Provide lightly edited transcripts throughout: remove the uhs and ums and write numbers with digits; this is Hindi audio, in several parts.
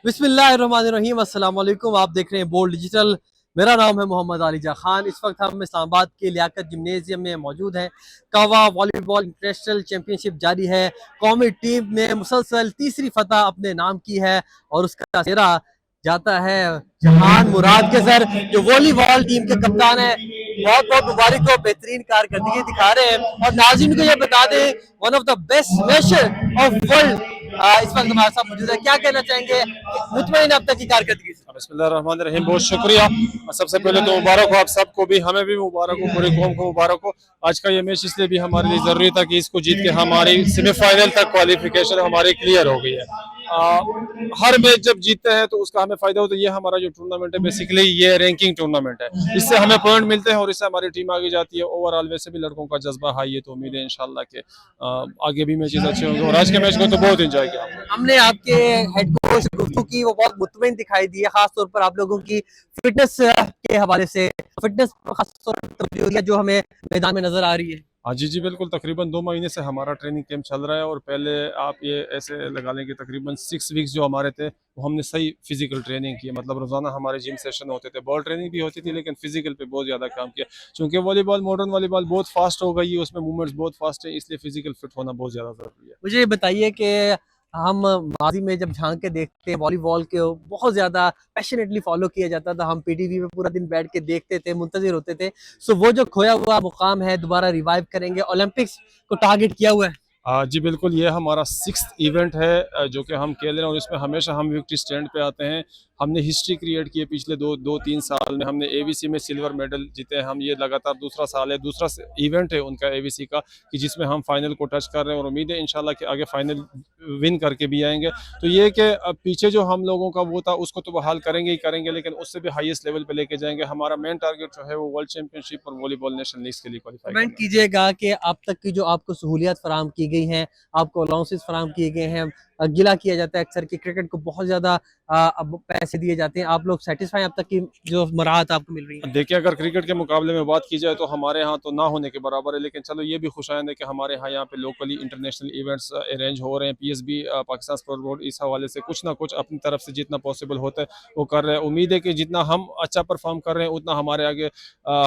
बिस्मिल्लाहिर्रहमानिर्रहीम, अस्सलाम वालेकुम। आप देख रहे हैं बोल्ड डिजिटल। मेरा नाम है मोहम्मद आलिजा खान। इस वक्त हम इस्लामाबाद के लियाकत जिम्नेजियम में मौजूद हैं। कवा वॉलीबॉल इंटरनेशनल चैंपियनशिप जारी है। कौमी टीम ने मुसलसल तीसरी फतह अपने नाम की है और उसका सेहरा जाता है जहान मुराद के सर, जो वॉलीबॉल टीम के कप्तान है। बहुत बहुत मुबारक हो, बेहतरीन कारकर्दगी दिखा रहे हैं। और नाज़रीन को ये बता दें, one of the best masher of world इस वक्त हमारे साथ मौजूद है। क्या कहना चाहेंगे मुतमईन अब तक की कारकर्दगी से? बिस्मिल्लाहिर्रहमानिर्रहीम, बहुत शुक्रिया। सबसे पहले तो मुबारक हो आप सबको भी, हमें भी मुबारक हो, पूरी कौम को मुबारक हो। आज का ये मैच इसलिए भी हमारे लिए ज़रूरी था कि इसको जीत के हमारी सेमीफाइनल तक क्वालिफिकेशन हमारी क्लियर हो गई है। हर मैच जब जीतते हैं तो उसका हमें फायदा होता है। ये हमारा जो टूर्नामेंट है बेसिकली ये रैंकिंग टूर्नामेंट है, इससे हमें पॉइंट मिलते हैं और इससे हमारी टीम आगे जाती है। ओवरऑल वैसे भी लड़कों का जज्बा हाई है, तो उम्मीद है इंशाल्लाह के आगे भी मैचेस अच्छे होंगे। और आज के मैच को तो बहुत एंजॉय किया हमने आपके हेड कोच गुफ्तगू की, वो बहुत मुतमईन दिखाई दी है, खासतौर पर आप लोगों की फिटनेस के हवाले से। फिटनेस खासतौर पर जो हमें मैदान में नजर आ रही है। हाँ जी जी बिल्कुल, तकरीबन 2 महीने से हमारा ट्रेनिंग कैंप चल रहा है। और पहले आप ये ऐसे लगा लें कि तकरीबन 6 वीक्स जो हमारे थे वो हमने सही फिजिकल ट्रेनिंग की, मतलब रोजाना हमारे जिम सेशन होते थे, बॉल ट्रेनिंग भी होती थी, लेकिन फिजिकल पे बहुत ज़्यादा काम किया। क्योंकि वॉलीबॉल, मॉडर्न वॉलीबॉल बहुत फास्ट हो गई है, उसमें मूवमेंट्स बहुत फास्ट है, इसलिए फिजिकल फिट होना बहुत ज़्यादा ज़रूरी है। मुझे ये बताइए कि हम माजी में जब झांक के देखते हैं वॉलीबॉल के, बहुत ज़्यादा पैशनेटली फॉलो किया जाता था। हम पीटीवी में पूरा दिन बैठ के देखते थे, मुंतजिर होते थे। सो वो जो खोया हुआ मुकाम है दोबारा रिवाइव करेंगे। ओलंपिक्स को टारगेट किया हुआ है। जी बिल्कुल, ये हमारा 6th इवेंट है जो कि हम खेल रहे हैं, और इसमें हमेशा हम विक्ट्री स्टैंड पे आते हैं। हमने हिस्ट्री क्रिएट की है पिछले दो तीन साल में। हमने एवीसी में सिल्वर मेडल जीते हैं हम, ये लगातार दूसरा साल है, दूसरा इवेंट है उनका एवीसी का, कि जिसमें हम फाइनल को टच कर रहे हैं। और उम्मीद है इंशाल्लाह कि आगे फाइनल विन करके भी आएंगे। तो ये कि पीछे जो हम लोगों का वो था उसको तो बहाल करेंगे ही करेंगे, लेकिन उससे भी हाईएस्ट लेवल पे लेके जाएंगे। हमारा मेन टारगेट जो है वो वर्ल्ड चैंपियनशिप और वॉलीबॉल नेशनल लीग्स के लिए क्वालिफाई कमेंट करना है। कीजिएगा कि अब तक की जो आपको सहूलियत फराम की गई हैं, आपको अलाउंसेस फराम किए गए हैं। गिला किया जाता है अक्सर कि क्रिकेट को बहुत ज़्यादा अब पैसे दिए जाते हैं, आप लोग सेटिस्फाई अब तक की जो मराहत आपको मिल रही है? देखिए, अगर क्रिकेट के मुकाबले में बात की जाए तो हमारे यहाँ तो ना होने के बराबर है, लेकिन चलो ये भी खुशाइंद है कि हमारे यहाँ पे लोकली इंटरनेशनल इवेंट्स अरेंज हो रहे हैं। पीएसबी पाकिस्तान स्पोर्ट बोर्ड इस हवाले से कुछ ना कुछ अपनी तरफ से जितना पॉसिबल होता है वो कर रहे हैं। उम्मीद है कि जितना हम अच्छा परफॉर्म कर रहे हैं उतना हमारे आगे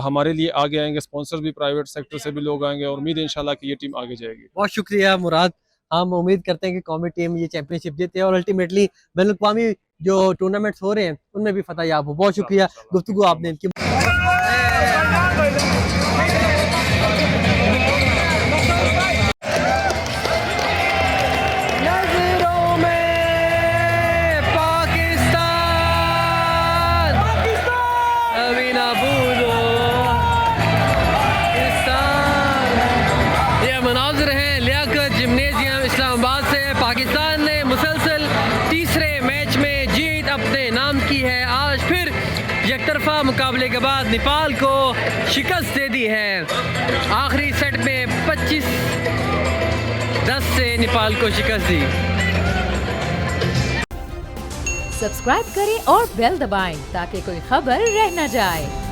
हमारे लिए आगे आएंगे स्पॉन्सर्स भी, प्राइवेट सेक्टर से भी लोग आएंगे, और उम्मीद है इंशाल्लाह कि ये टीम आगे जाएगी। बहुत शुक्रिया मुराद। हम उम्मीद करते हैं कि कौमी टीम ये चैंपियनशिप जीते और अल्टीमेटली बैनुल-अक़वामी जो टूर्नामेंट्स हो रहे हैं उनमें भी फतह याब हो। बहुत शुक्रिया गुफ्तगू आपने इनकी। नज़रों में पाकिस्तान, अभी ना भूलो पाकिस्तान। ये मनाज़िर हैं लियाकत जिम्नेजियम इस्लामाबाद से। पाकिस्तान ने मुसलसल तीसरे मैच में जीत अपने नाम की है। आज फिर एकतरफा मुकाबले के बाद नेपाल को शिकस्त दे दी है। आखिरी सेट में 25-10 से नेपाल को शिकस्त दी। सब्सक्राइब करें और बेल दबाएं ताकि कोई खबर रह न जाए।